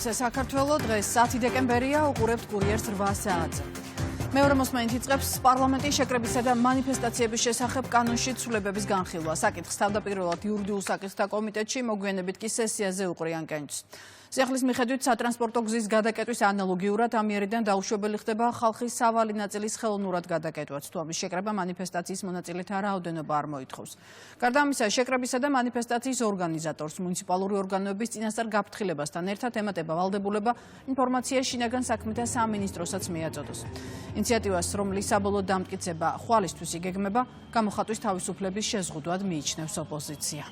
ისე საქართველო დღეს 10 დეკემბერია უყურებთ კურიერს 8 საათზე. მეორე მოსმენით იწყებს პარლამენტის შეკრებისა და მანიფესტაციების შესახებ კანონში ცვლილებების განხილვა. საკითხს თავდაპირველად იურიდიულ საკითხთა კომიტეტში, მოგვიანებით კი სესიაზე უყრიან კენჭს. სიახლის მიხედვით სატრანსპორტო გზის გადაკეტვის ანალოგიურად ამიერიდან დაუშვებელი ხდება ხალხის სავალი ნაწილის ხელოვნურად გადაკეტვაც. თუ ამის შეკრება მანიფესტაციის მონაწილეთა რაოდენობა არ მოითხოვს. გარდა ამისა, შეკრებისა და მანიფესტაციის ორგანიზატორს მუნიციპალური ორგანოების წინასწარ გაფრთხილებასთან ერთად ემატება ვალდებულება ინფორმაცია შინაგან საქმეთა სამინისტროსაც მიაწოდოს. ინიციატივას, რომლის საბოლოო დამტკიცება ხვალისთვის იგეგმება, გამოხატვის თავისუფლების შეზღუდვად მიიჩნევს ოპოზიცია.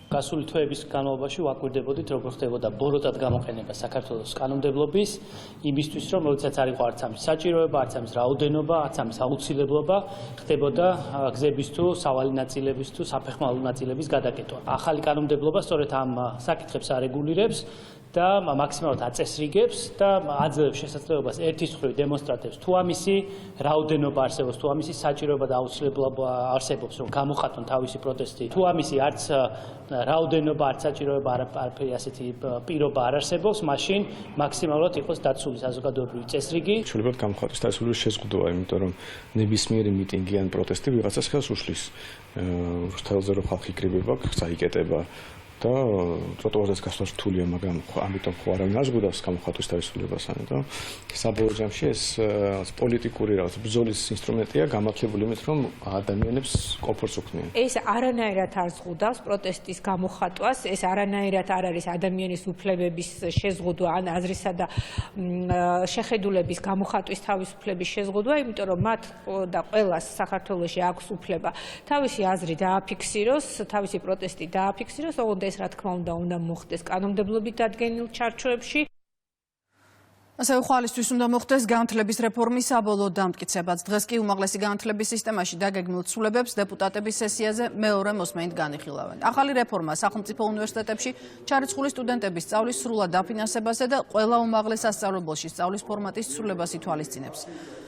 გასული თვეების განმავლობაში ვაკვირდებოდით, როგორ ხდებოდა ბოროტად გამოყენება საქართველოს კანონმდებლობის, იმისთვის, რომ როდესაც არ იყო არც ამის საჭიროება, არც ამის რაოდენობა, არც ამის აუცილებლობა, ხდებოდა გზების თუ სავალი ნაწილების თუ საფეხმავლო ნაწილების გადაკეტვა. ახალი კანონმდებლობა სწორედ ამ საკითხებს არეგულირებს და მაქსიმალურად აწესრიგებს და აძლევს შესაძლებლობას ერთის მხრივ დემონსტრანტებს თუ ამისი რაოდენობა არსებობს, თუ ამისი საჭიროება და აუცილებლობა არსებობს, რომ გამოხატონ თავისი პროტესტი, თუ ამისი არც რაოდენობა, არც საჭიროება, არაფერი ასეთი პირობა არ არსებობს, მაშინ მაქსიმალურად იყოს დაცული საზოგადოებრივი წესრიგი. შეიძლება გამოხატვის თავისუფლების შეზღუდვა, იმიტომ რომ ნებისმიერი მიტინგი ან პროტესტი ვიღაცას ხელს უშლის. რუსთაველზე რომ ხალხი იკრიბება, წაიკეტება და ტროტუარზეც გასვლა რთულია, მაგრამ ამიტომ ხო არავინ არ ზღუდავს გამოხატვის თავისუფლებას, და საბოლოო ჯამში ეს პოლიტიკური რაღაც ბრძოლის ინსტრუმენტია, გამართლებული იმით, რომ ადამიანებს კომფორტს უქმნიან. ეს არანაირად არ ზღუდავს პროტესტის გამოხატვას, ეს არანაირად არ არის ადამიანის უფლებების შეზღუდვა ან აზრისა და შეხედულების გამოხატვის თავისუფლების შეზღუდვა, იმიტომ რომ მათ და ყველას საქართველოში აქვს უფლება თავისი აზრი დააფიქსიროს, თავისი პროტესტი დააფიქსიროს, ოღონდ ეს რა თქმა უნდა მოხდეს კანონმდებლობით დადგენილ ჩარჩოებში. ასევე ხვალისთვის უნდა მოხდეს განათლების რეფორმის საბოლოო დამტკიცებაც. დღეს კი უმაღლესი განათლების სისტემაში დაგეგმილ ცვლილებებს დეპუტატების სესიაზე მეორე მოსმენით განიხილავენ. ახალი რეფორმა სახელმწიფო უნივერსიტეტებში ჩარიცხული სტუდენტების სწავლის სრულად დაფინანსებასა და ყველა უმაღლეს სასწავლებელში სწავლის ფორმატის ცვლილებას ითვალისწინებს.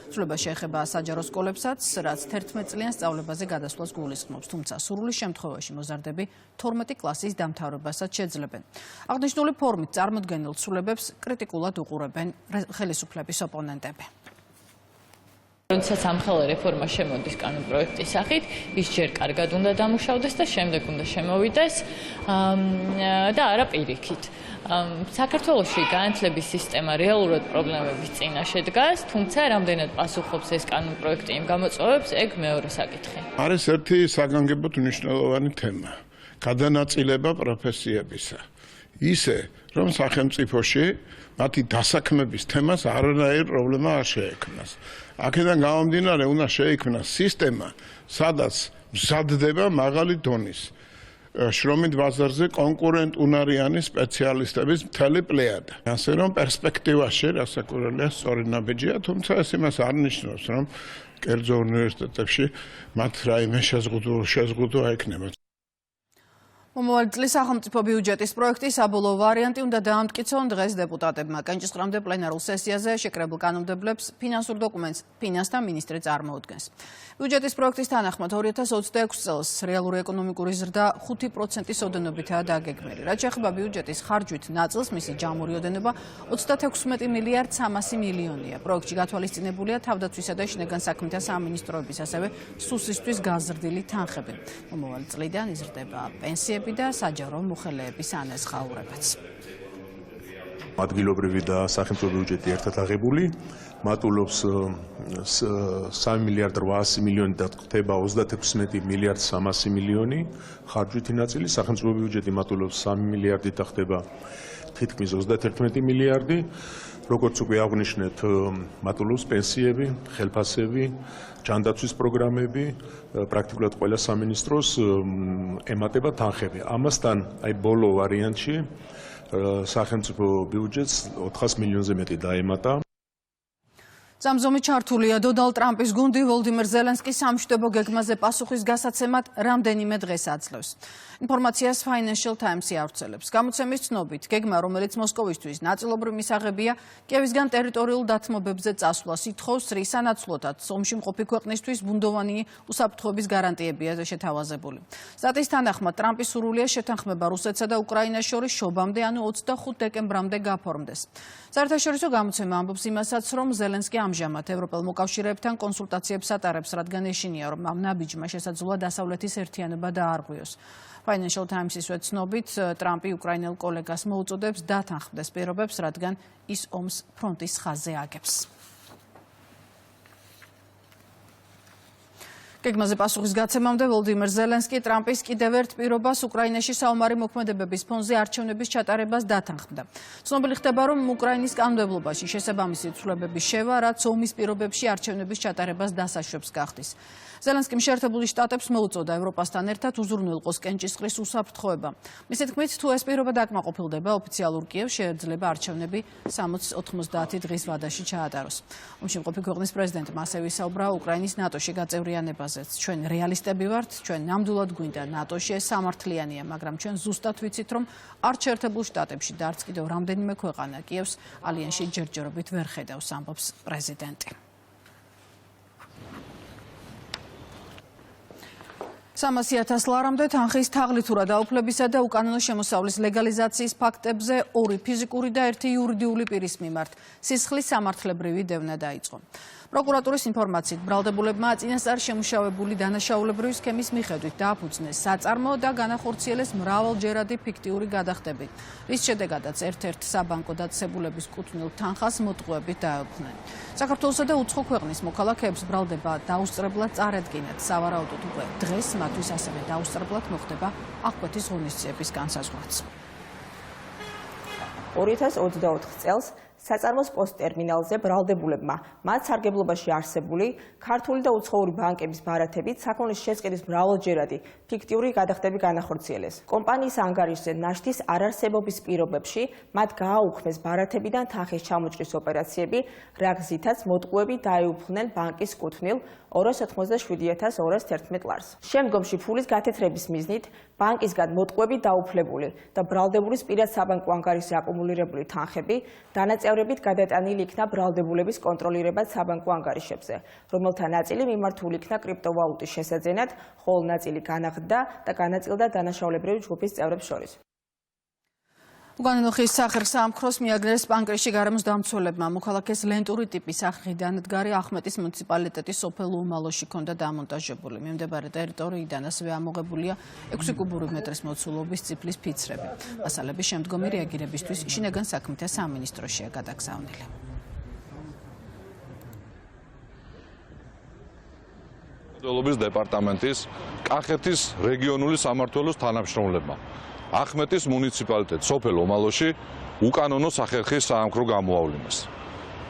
ცვლილება შეეხება საჯარო სკოლებსაც, რაც 11 წლიან სწავლებაზე გადასვლას გულისხმობს, თუმცა სურვილის შემთხვევაში მოზარდები 12 კლასის დამთავრებასაც შეძლებენ. აღნიშნული ფორმით წარმოდგენილ ცვლილებებს კრიტიკულად უყურებენ ხელისუფლების ოპონენტები. როდესაც ამხელა რეფორმა შემოდის კანონპროექტის სახით, ის ჯერ კარგად უნდა დამუშავდეს და შემდეგ უნდა შემოვიდეს და არა პირიქით. საქართველოში განათლების სისტემა რეალურად პრობლემების წინაშე დგას, თუმცა რამდენად პასუხობს ეს კანონპროექტი იმ გამოწვევებს, ეგ მეორე საკითხი. არის ერთი საგანგებოდ მნიშვნელოვანი თემა, გადანაწილება პროფესიებისა. ისე, რომ სახელმწიფოში მათი დასაქმების თემას არანაირი პრობლემა არ შეექმნას. აქედან გამომდინარე, უნდა შეიქმნას სისტემა, სადაც მზადდება მაღალი დონის შრომით ბაზარზე კონკურენტუნარიანი სპეციალისტების მთელი პლეიადა. ასე რომ პერსპექტივაში რასაკვირველია სწორი ნაბიჯია, თუმცა ეს იმას არ ნიშნავს, რომ კერძო უნივერსიტეტებში მათ რაიმე შეზღუდვა ექნება. მომავალი წლის სახელმწიფო ბიუჯეტის პროექტის საბოლოო ვარიანტი უნდა დაამტკიცონ დღეს დეპუტატებმა. კენჭისყრამდე პლენარულ სესიაზე შეკრებილ კანონმდებლებს ფინანსურ დოკუმენტს ფინანსთა მინისტრი წარმოადგენს. ბიუჯეტის პროექტის თანახმად 2026 წელს რეალური ეკონომიკური ზრდა 5%-ის ოდენობითაა დაგეგმილი. რაც შეეხება ბიუჯეტის ხარჯვით ნაწილს, მისი ჯამური ოდენობა 36 მილიარდ 300 მილიონია. პროექტში გათვალისწინებულია თავდაცვისა და შინაგან საქმეთა სამინისტროების, ასევე სუსისთვის გაზრდილი თანხები. მომავალი წლიდან იზრდება პენსიები და საჯარო მოხელეების ანაზღაურებაც. ადგილობრივი და სახელმწიფო ბიუჯეტი ერთად აღებული მატულობს 3 მილიარდ 800 მილიონი და ხდება 36 მილიარდ 300 მილიონი ხარჯვითი ნაწილი, სახელმწიფო ბიუჯეტი მატულობს 3 მილიარდით და ხდება თითქმის 31 მილიარდი. როგორც უკვე აღნიშნეთ, მატულობს პენსიები, ხელფასები, ჯანდაცვის პროგრამები, პრაქტიკულად ყველა სამინისტროს ემატება თანხები. ამასთან ბოლო ვარიანტში სახელმწიფო ბიუჯეტს 400 მილიონზე მეტი დაემატა. Სამზომი ჩართულია დონალდ ტრამპის გუნდი ვოლდიმირ ზელენსკის სამშვიდობო გეგმაზე პასუხის გასაცემად რამდენიმე დღეს აძლევს. ინფორმაციას Financial Times-ი ავრცელებს. გამოცემის ცნობით, გეგმა, რომელიც მოსკოვისთვის ნაწილობრივ მისაღებია, კიევისგან ტერიტორიულ დათმობებზე წასვლას ითხოვს, რის სანაცვლოდაც ომში მყოფი ქვეყნისთვის ბუნდოვანი უსაფრთხოების გარანტიებია შეთავაზებული. სტატის თანახმად, ტრამპის სურვილია შეთანხმება რუსეთსა და უკრაინას შორის შობამდე, ანუ 25 დეკემბრამდე გაფორმდეს. საერთაშორისო გამოცემა ამბობს იმასაც, რომ ზელენსკი ამჟამად ევროპელ მოკავშირეებთან კონსულტაციებს ატარებს, რადგან ეშინია, რომ ამ ნაბიჯმა შესაძლოა დასავლეთის ერთიანობა დაარღვიოს. Financial Times-ის ვეცნობით, ტრამპი უკრაინელ კოლეგას მოუწოდებს დათანხმდეს პირობებს, რადგან ის ომს ფრონტის ხაზზე აგებს. გეგმაზე პასუხის გაცემამდე ვოლდიმირ ზელენსკი ტრამპის კიდევ ერთ პირობას უკრაინაში საომარი მოქმედებების ფონზე არჩევნების ჩატარებას დათანხმდა. ცნობილი ხდება, რომ უკრაინის კანონმდებლობაში შესაბამისი ცვლილებები შევა, რაც ომის პირობებში არჩევნების ჩატარებას დასაშვებს გახდის. ზელენსკიმ შეერთებული შტატებს მოუწოდა ევროპასთან ერთად უზრუნველყოს კენჭისყრის უსაფრთხოება. მისი თქმით, თუ ეს პირობა დაკმაყოფილდება, ოფიციალურ კიევს შეეძლება არჩევნები 60-90 დღის ვადაში ჩაატაროს. ომში მყოფი ქვეყნის პრეზიდენტმა ასევე ისაუბრა უკრაინის ნატოში გაწევრიანებაზეც. ჩვენ რეალისტები ვართ, ჩვენ ნამდვილად გვინდა ნატოში, ეს სამართლიანია, მაგრამ ჩვენ ზუსტად ვიცით, რომ არც შეერთებულ შტატებში და არც კიდევ რამდენიმე ქვეყანა კიევს ალიანსში ჯერჯერობით ვერ ხედავს, ამბობს პრეზიდენტი. 300,000 ლარამდე თანხის თაღლითურა დაუფლებისა და უკანონო შემოსავლის ლეგალიზაციის ფაქტებზე 2 ფიზიკური და 1 იურიდიული პირის მიმართ სისხლის სამართლებრივი დევნა დაიწყო. პროკურატურის ინფორმაციით, ბრალდებულებმა წინასწარ შემუშავებული დანაშაულებრივი სქემის მიხედვით დააფუძნეს საწარმო და განახორციელეს მრავალჯერადი ფიქტიური გადახდები, რის შედეგადაც ერთ-ერთ საბანკო დაწესებულების კუთვნილ თანხას მოტყუებით დაეუფლნენ. საქართველოსა და უცხო ქვეყნის მოქალაქეებს ბრალდება დაუსწრებლად წარედგინათ. სავარაუდოდ უკვე დღეს მათთვის ასევე დაუსწრებლად მოხდება აღკვეთის ღონისძიების განსაზღვრაც. 2024 წელს საწარმოს პოსტტერმინალზე ბრალდებულებმა მათ სარგებლობაში არსებული ქართული და უცხოური ბანკების ბარათებით საქონლის შესყიდვის მრავალჯერადი ფიქტიური გადახდები განახორციელეს. კომპანიის ანგარიშზე ნაშთის არარსებობის პირობებში მათ გააუქმეს ბარათებიდან თანხის ჩამოჭრის ოპერაციები, რა გზითაც მოტყუები დაეუფლნენ ბანკის კუთვნილ 287,211 ლარს. შემდგომში ფულის გათეთრების მიზნით ბანკისგან მოტყუები დაუფლებული და ბრალდებულის პირად საბანკო ანგარიშზე აკუმულირებული თანხები დანაწევრებით გადატანილი იქნა ბრალდებულების კონტროლირებად საბანკო ანგარიშებზე, რომელთა ნაწილი მიმართული იქნა კრიპტოვალუტის შესაძენად, ხოლო ნაწილი განახლდა და განაწილდა დანაშაულებრივი ჯგუფის წევრებს შორის. უკანონო ხის სახერხ საამქროს მიაგნეს პანკრეში გარემოს დამცველებმა. მოქალაქეს ლენტური ტიპის სახლიდან დგარი ახმეტის მუნიციპალიტეტის სოფელ უმალოში ჰქონდა დამონტაჟებული. მიმდებარე ტერიტორიიდან ასევე ამოღებულია 6 კუბური მეტრის მოცულობის წიფლის ფიცრები. მასალების შემდგომი რეაგირებისთვის შინაგან საქმეთა სამინისტროშია გადაგზავნილი. მმართველობის დეპარტამენტის კახეთის რეგიონული სამმართველოს თანამშრომლებმა ახმეტის მუნიციპალიტეტ სოფელ ომალოში უკანონო სახერხის საამქრო გამოავლინეს.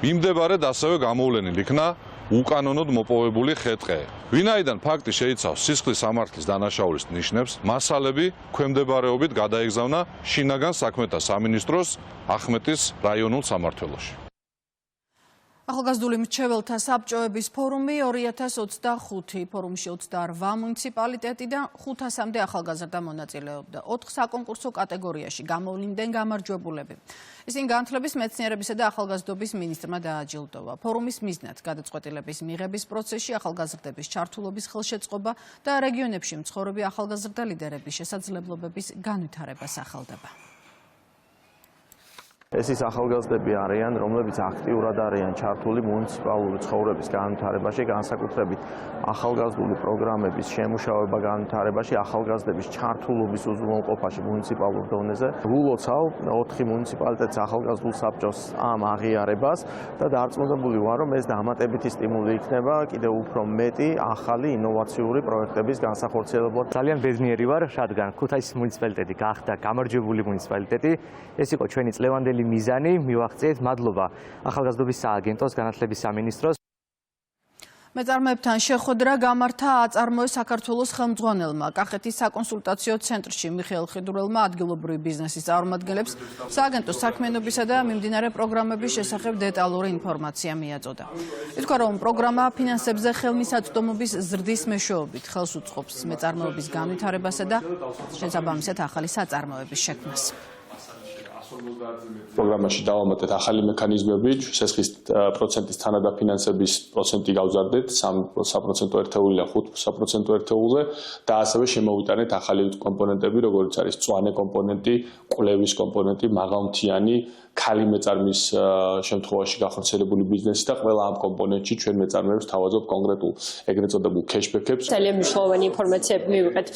მიმდებარედ ასევე გამოვლენილ იქნა უკანონოდ მოპოვებული ხე-ტყე. ვინაიდან ფაქტი შეიცავს სისხლის სამართლის დანაშაულის ნიშნებს, მასალები ქვემდებარეობით გადაეგზავნა შინაგან საქმეთა სამინისტროს ახმეტის რაიონულ სამმართველოში. ახალგაზრდული მრჩეველთა საბჭოების ფორუმი 2025 ფორუმში 28 მუნიციპალიტეტიდან 500-მდე ახალგაზრდა მონაწილეობდა. 4 საკონკურსო კატეგორიაში გამოვლინდნენ გამარჯვებულები. ისინი განათლების, მეცნიერებისა და ახალგაზრდობის მინისტრმა დააჯილდოვა. ფორუმის მიზნად გადაწყვეტილების მიღების პროცესში ახალგაზრდების ჩართულობის ხელშეწყობა და რეგიონებში მცხოვრები ახალგაზრდა ლიდერების შესაძლებლობების განვითარება სახელდება. ეს ის ახალგაზრდები არიან, რომლებიც აქტიურად არიან ჩართული მუნიციპალური ცხოვრების განვითარებაში, განსაკუთრებით ახალგაზრდული პროგრამების შემუშავება განვითარებაში, ახალგაზრდების ჩართულობის უზრუნველყოფაში მუნიციპალურ დონეზე. ვილოცავ 4 მუნიციპალიტეტის ახალგაზრდულ საბჭოს ამ აღიარებას და დარწმუნებული ვარ, რომ ეს დამატებითი სტიმული იქნება კიდევ უფრო მეტი ახალი ინოვაციური პროექტების განსახორციელებლად. ძალიან ბედნიერი ვარ, რადგან ქუთაისის მუნიციპალიტეტი გახდა გამარჯვებული მუნიციპალიტეტი. ეს იყო ჩვენი წლევანდელი მიზანი. მივახციეთ მადლობა ახალგაზრდობის სააგენტოს, განათლების სამინისტროს. მეწარმეებთან შეხვედრა გამართა აწარმოეს საქართველოს ხელმძღვანელმა. კახეთის საკონსულტაციო ცენტრში მიხეილ ხიდურელმა ადგილობრივი ბიზნესის წარმომადგენლებს სააგენტოს საქმიანობისა და მიმდინარე პროგრამების შესახებ დეტალური ინფორმაცია მიაწოდა. ითქვა, რომ პროგრამა ფინანსებზე ხელმისაწვდომობის ზრდის მეშვეობით ხელს უწყობს მეწარმეობის განვითარებასა და შესაბამისად ახალი საწარმოების შექმნას. პროგრამაში დავამატეთ ახალი მექანიზმები, შესხის პროცენტის თანადაფინანსების პროცენტი გავზარდეთ 3% ერთეულიდან 5% ერთეულზე და ასევე შემოვიტანეთ ახალი კომპონენტები, როგორც არის მწვანე კომპონენტი, კვლევის კომპონენტი, მაღალმთიანი, ქალი მეწარმის შემთხვევაში გახორციელებული ბიზნესი და ყველა ამ კომპონენტში ჩვენ მეწარმეებს თავაზობ კონკრეტულ ეგრეთ წოდებულ cashback-ებს. ძალიან მნიშვნელოვანი ინფორმაციები მივიღეთ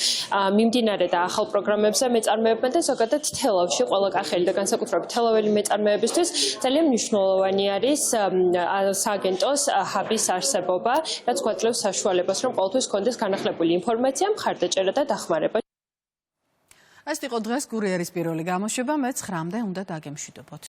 მიმდინარე და ახალ პროგრამებზე მეწარმეებმა და ზოგადად თელავში ყველა კახელი და განსაკუთრებით თელაველი მეწარმეებისთვის ძალიან მნიშვნელოვანი არის სააგენტოს ჰაბის არსებობა, რაც გვაძლევს საშუალებას, რომ ყოველთვის გქონდეს განახლებული ინფორმაცია, მხარდაჭერა და დახმარება. ეს იყო დღეს კურიერის პირველი გამოშვება, მე 9-მდე უნდა დაგემშვიდობოთ.